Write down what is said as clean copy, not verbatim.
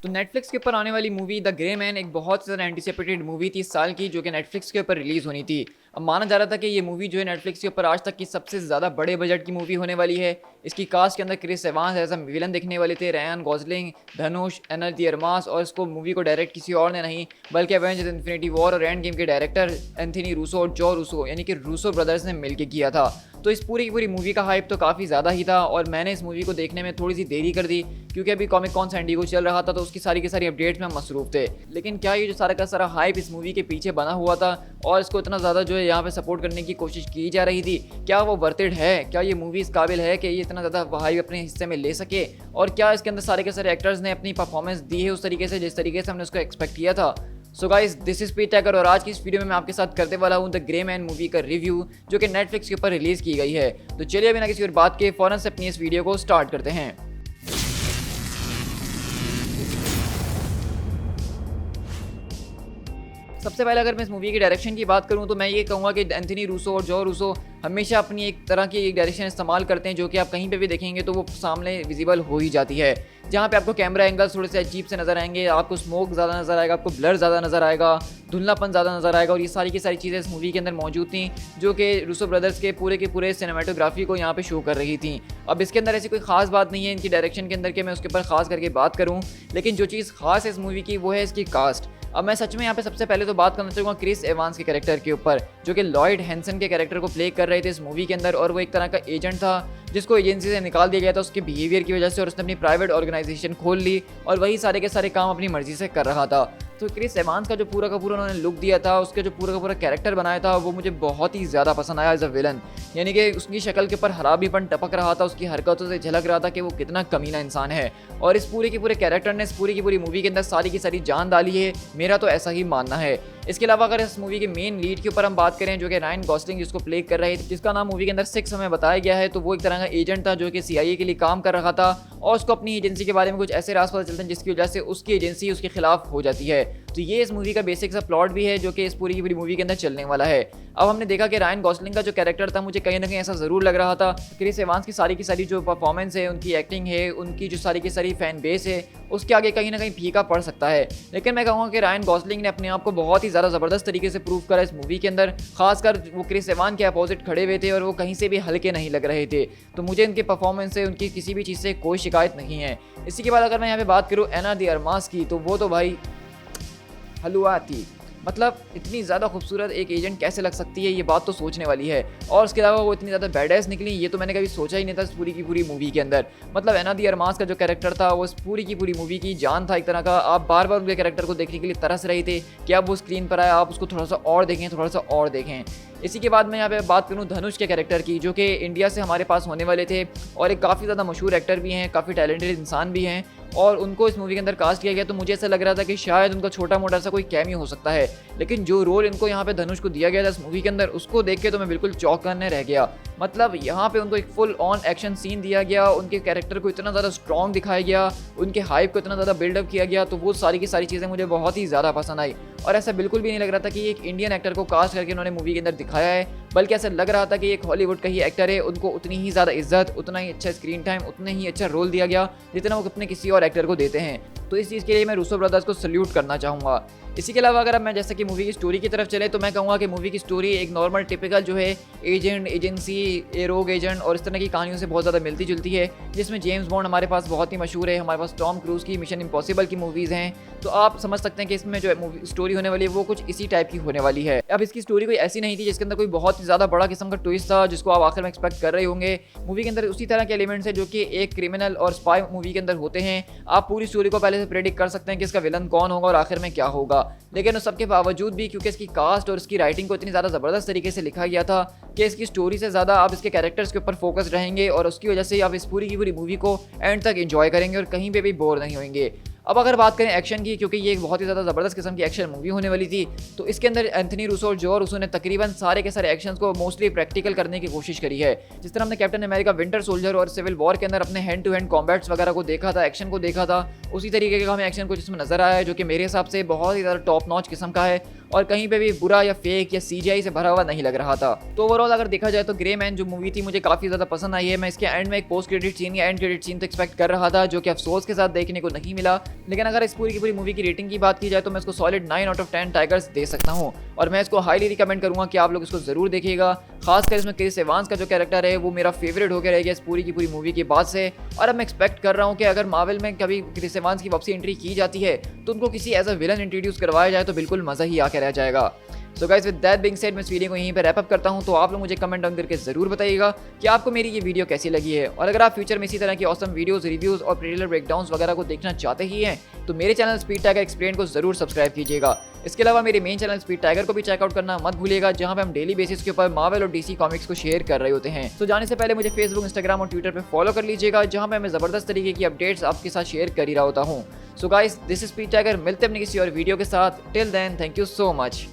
तो नेटफ्लिक्स के ऊपर आने वाली मूवी द ग्रे मैन एक बहुत ज़्यादा एंटिसिपेटेड मूवी थी इस साल की, जो कि नेटफ्लिक्स के ऊपर रिलीज़ होनी थी। अब माना जा रहा था कि ये मूवी जो है नेटफ्लिक्स के ऊपर आज तक की सबसे ज़्यादा बड़े बजट की मूवी होने वाली है। इसकी कास्ट के अंदर Chris Evans as a villain देखने वाले थे, Ryan Gosling, Dhanush, Ana de Armas, और इसको मूवी को डायरेक्ट किसी और ने नहीं बल्कि एवेंजर्स इन्फिनिटी वॉर और एंड गेम के डायरेक्टर एंथनी रूसो और जो रूसो यानी कि रूसो ब्रदर्स ने मिलकर किया था। तो इस पूरी की पूरी मूवी का हाइप तो काफ़ी ज़्यादा ही था और मैंने इस मूवी को देखने में थोड़ी सी देरी कर दी क्योंकि अभी कॉमिक कॉन सैन डिएगो चल रहा था, तो उसकी सारी की सारी अपडेट्स में मसरूफ थे। लेकिन क्या ये जो सारा का सारा हाइप इस मूवी के पीछे बना हुआ था और इसको इतना ज़्यादा जो है यहाँ पे सपोर्ट करने की कोशिश की जा रही थी, क्या वो वर्थ इट है? क्या ये मूवी इस काबिल है कि ये इतना ज़्यादा हाइप अपने हिस्से में ले सके? और क्या इसके अंदर सारे के सारे एक्टर्स ने अपनी परफॉर्मेंस दी है उस तरीके से जिस तरीके से हमने उसको एक्सपेक्ट किया था? सो गाइस, दिस इज पीट टैकर और आज की इस वीडियो में मैं आपके साथ करने वाला हूँ द ग्रे मैन मूवी का रिव्यू, जो कि नेटफ्लिक्स के ऊपर रिलीज़ की गई है। तो चलिए बिना किसी और बात के फ़ौरन से अपनी इस वीडियो को स्टार्ट करते हैं। सबसे पहले अगर मैं इस मूवी की डायरेक्शन की बात करूं तो मैं ये कहूँगा कि एंथनी रूसो और जो रूसो हमेशा अपनी एक तरह की एक डायरेक्शन इस्तेमाल करते हैं जो कि आप कहीं पे भी देखेंगे तो वो सामने विजिबल हो ही जाती है। जहाँ पे आपको कैमरा एंगल्स थोड़े से अजीब से नज़र आएंगे, आपको स्मोक ज़्यादा नज़र आएगा, आपको ब्लर ज़्यादा नज़र आएगा, धुंधलापन ज़्यादा नज़र आएगा, और ये सारी की सारी चीज़ें इस मूवी के अंदर मौजूद थी जो कि रूसो ब्रदर्स के पूरे सिनेमेटोग्राफी को यहाँ पे शो कर रही थी। अब इसके अंदर ऐसी कोई खास बात नहीं है इनकी डायरेक्शन के अंदर कि मैं उसके ऊपर खास करके बात करूँ, लेकिन जो चीज़ खास है इस मूवी की वो है इसकी कास्ट। अब मैं सच में यहाँ पे सबसे पहले तो बात करना चाहूँगा क्रिस एवांस के कैरेक्टर के ऊपर, जो कि लॉयड हैंसन के कैरेक्टर को प्ले कर रहे थे इस मूवी के अंदर, और वो एक तरह का एजेंट था जिसको एजेंसी से निकाल दिया गया था उसके बिहेवियर की वजह से, और उसने अपनी प्राइवेट ऑर्गेनाइजेशन खोल ली और वही सारे के सारे काम अपनी मर्जी से कर रहा था। तो क्रिस एवांस का जो पूरा का पूरा उन्होंने लुक दिया था, उसके जो पूरा का पूरा कैरेक्टर बनाया था, वो मुझे बहुत ही ज़्यादा पसंद आया एज अ विलन। यानी कि उसकी शक्ल के ऊपर हराबीपन टपक रहा था, उसकी हरकतों से झलक रहा था कि वो कितना कमीना इंसान है, और इस पूरे के पूरे कैरेक्टर ने इस पूरी की पूरी मूवी के अंदर सारी की सारी जान डाली है, मेरा तो ऐसा ही मानना है। इसके अलावा अगर इस मूवी के मेन लीड के ऊपर हम बात करें जो कि रायन गॉसलिंग जिसको प्ले कर रहे थे, जिसका नाम मूवी के अंदर 6 हमें बताया गया है, तो वो एक तरह का एजेंट था जो कि CIA के लिए काम कर रहा था, और उसको अपनी एजेंसी के बारे में कुछ ऐसे राज पता चलते हैं जिसकी वजह से उसकी एजेंसी उसके खिलाफ हो जाती है। तो ये इस मूवी का बेसिक सा प्लॉट भी है जो कि इस पूरी की पूरी मूवी के अंदर चलने वाला है। अब हमने देखा कि रायन गॉसलिंग का जो कैरेक्टर था, मुझे कहीं ना कहीं ऐसा ज़रूर लग रहा था क्रिस एवांस की सारी जो परफॉर्मेंस है, उनकी एक्टिंग है, उनकी जो सारी की सारी फैन बेस है, उसके आगे कहीं ना कहीं फीका पड़ सकता है। लेकिन मैं कहूँगा कि रायन गॉसलिंग ने अपने आप को बहुत ही ज़्यादा ज़बरदस्त तरीके से प्रूव करा इस मूवी के अंदर, खासकर वो क्रिस एवांस के अपोजिट खड़े हुए थे और वो कहीं से भी हल्के नहीं लग रहे थे। तो मुझे इनके परफॉर्मेंस से, उनकी किसी भी चीज़ से कोई शिकायत नहीं है। इसी के बाद अगर मैं यहाँ पे बात करूँ एना दी अरमास की, तो वो तो भाई हलवा थी। मतलब इतनी ज़्यादा खूबसूरत एक एजेंट कैसे लग सकती है, ये बात तो सोचने वाली है। और उसके अलावा वो इतनी ज़्यादा बैडएस निकली, ये तो मैंने कभी सोचा ही नहीं था इस पूरी की पूरी मूवी के अंदर। मतलब एना दी अरमास का जो कैरेक्टर था वो इस पूरी की पूरी मूवी की जान था एक तरह का। आप बार बार उनके कैरेक्टर को देखने के लिए तरस रहे थे कि अब वो स्क्रीन पर आए, आप उसको थोड़ा सा और देखें, थोड़ा सा और देखें। इसी के बाद मैं यहाँ पे बात करूँ धनुष के कैरेक्टर की, जो कि इंडिया से हमारे पास होने वाले थे और एक काफ़ी ज़्यादा मशहूर एक्टर भी हैं, काफ़ी टैलेंटेड इंसान भी हैं, और उनको इस मूवी के अंदर कास्ट किया गया। तो मुझे ऐसा लग रहा था कि शायद उनका छोटा मोटा सा कोई कैमियो हो सकता है, लेकिन जो रोल इनको यहाँ पे धनुष को दिया गया था इस मूवी के अंदर, उसको देख के तो मैं बिल्कुल चौंक करने रह गया। मतलब यहाँ पे उनको एक फुल ऑन एक्शन सीन दिया गया, उनके कैरेक्टर को इतना ज़्यादा स्ट्रॉन्ग दिखाया गया, उनके हाइप को इतना ज़्यादा बिल्डअप किया गया, तो वो सारी की सारी चीज़ें मुझे बहुत ही ज़्यादा पसंद आई। और ऐसा बिल्कुल भी नहीं लग रहा था कि एक इंडियन एक्टर को कास्ट करके उन्होंने मूवी के अंदर दिखाया है, बल्कि ऐसा लग रहा था कि एक हॉलीवुड का ही एक्टर है, उनको उतनी ही ज़्यादा इज्जत, उतना ही अच्छा स्क्रीन टाइम, उतना ही अच्छा रोल दिया गया जितना वो अपने किसी और एक्टर को देते हैं। तो इस चीज़ के लिए मैं रूसो ब्रदर्स को सल्यूट करना चाहूँगा। इसी के अलावा अगर मैं जैसे कि मूवी की स्टोरी की तरफ चले, तो मैं कहूँगा कि मूवी की स्टोरी एक नॉर्मल टिपिकल जो है एजेंट, एजेंसी, ए रोग एजेंट और इस तरह की कहानियों से बहुत ज़्यादा मिलती जुलती है, जिसमें जेम्स बॉन्ड हमारे पास बहुत ही मशहूर है, हमारे पास टॉम क्रूज़ की मिशन इम्पॉसिबल की मूवीज़ हैं। तो आप समझ सकते हैं कि इसमें जो मूवी स्टोरी होने वाली है वो कुछ इसी टाइप की होने वाली है। अब इसकी स्टोरी कोई ऐसी नहीं थी जिसके अंदर कोई बहुत ही ज़्यादा बड़ा किस्म का ट्विस्ट था जिसको आप आखिर में एक्सपेक्ट कर रहे होंगे। मूवी के अंदर उसी तरह के एलिमेंट्स हैं जो कि एक क्रिमिनल और स्पाई मूवी के अंदर होते हैं। आप पूरी स्टोरी को पहले से प्रेडिक्ट कर सकते हैं कि इसका विलन कौन होगा और आखिर में क्या होगा, लेकिन उस सबके बावजूद भी क्योंकि इसकी कास्ट और इसकी राइटिंग को इतनी ज़्यादा ज़बरदस्त तरीके से लिखा गया था कि इसकी स्टोरी से ज़्यादा आप इसके कैरेक्टर्स के ऊपर फोकस रहेंगे, और उसकी वजह से आप इस पूरी की पूरी मूवी को एंड तक एंजॉय करेंगे और कहीं पे भी बोर नहीं होंगे। अब अगर बात करें एक्शन की, क्योंकि ये एक बहुत ही ज़्यादा ज़बरदस्त किस्म की एक्शन मूवी होने वाली थी, तो इसके अंदर एंथनी रूसो और जो रूसो ने तकरीबन सारे के सारे एक्शंस को मोस्टली प्रैक्टिकल करने की कोशिश करी है। जिस तरह हमने कैप्टन अमेरिका विंटर सोल्जर और सिविल वॉर के अंदर अपने हैंड टू हैंड कॉम्बैट्स वगैरह को देखा था, एक्शन को देखा था, उसी तरीके का हमें एक्शन को जिसमें नजर आया है, जो कि मेरे हिसाब से बहुत ही ज़्यादा टॉप नॉच किस्म का है। और कहीं पे भी बुरा या फेक या CGI से भरा हुआ नहीं लग रहा था। तो ओवरऑल अगर देखा जाए तो ग्रे मैन जो मूवी थी मुझे काफ़ी ज़्यादा पसंद आई है। मैं इसके एंड में एक पोस्ट क्रेडिट सीन या एंड क्रेडिट सीन तो एक्सपेक्ट कर रहा था, जो कि अफसोस के साथ देखने को नहीं मिला। लेकिन अगर इस पूरी की पूरी मूवी की रेटिंग की बात की जाए तो मैं इसको सॉलिड 9 आउट ऑफ 10 टाइगर्स दे सकता हूँ, और मैं इसको हाईली रिकमेंड करूँगा कि आप लोग इसको जरूर देखिएगा। खासकर इसमें क्रिस एवांस का जो कैरेक्टर है वो मेरा फेवरेट होकर रहेगा इस पूरी की पूरी मूवी के बाद से। और अब मैं एक्सपेक्ट कर रहा हूँ कि अगर मार्वल में कभी क्रिस एवांस की वापसी एंट्री की जाती है तो उनको किसी एज अ विलन इंट्रोड्यूस करवाया जाए तो बिल्कुल मजा ही आके रह जाएगा। So guys, with that being said मैं इस वीडियो को यहीं पे रैप अप करता हूं। तो आप लोग मुझे कमेंट डाउन करके जरूर बताइएगा कि आपको मेरी ये वीडियो कैसी लगी है, और अगर आप फ्यूचर में इसी तरह की ऑसम वीडियोस, रिव्यूज और ट्रेलर ब्रेकडाउन्स वगैरह को देखना चाहते ही हैं तो मेरे चैनल स्पीड टाइगर एक्सप्लेन को जरूर सब्सक्राइब कीजिएगा। इसके अलावा मेरे मेन चैनल स्पीड टाइगर को भी चेकआउट करना मत भूलिएगा, जहां पे हम डेली बेसिस के ऊपर मार्वल और DC कॉमिक्स को शेयर कर रहे होते हैं। तो जाने से पहले मुझे फेसबुक, इंस्टाग्राम और ट्विटर पे फॉलो कर लीजिएगा, जहां पे मैं जबरदस्त तरीके की अपडेट्स आपके साथ शेयर कर ही रहा होता हूँ। So guys, this is speed tiger. मिलते हैं अपनी किसी और वीडियो के साथ। Till then, thank you so much.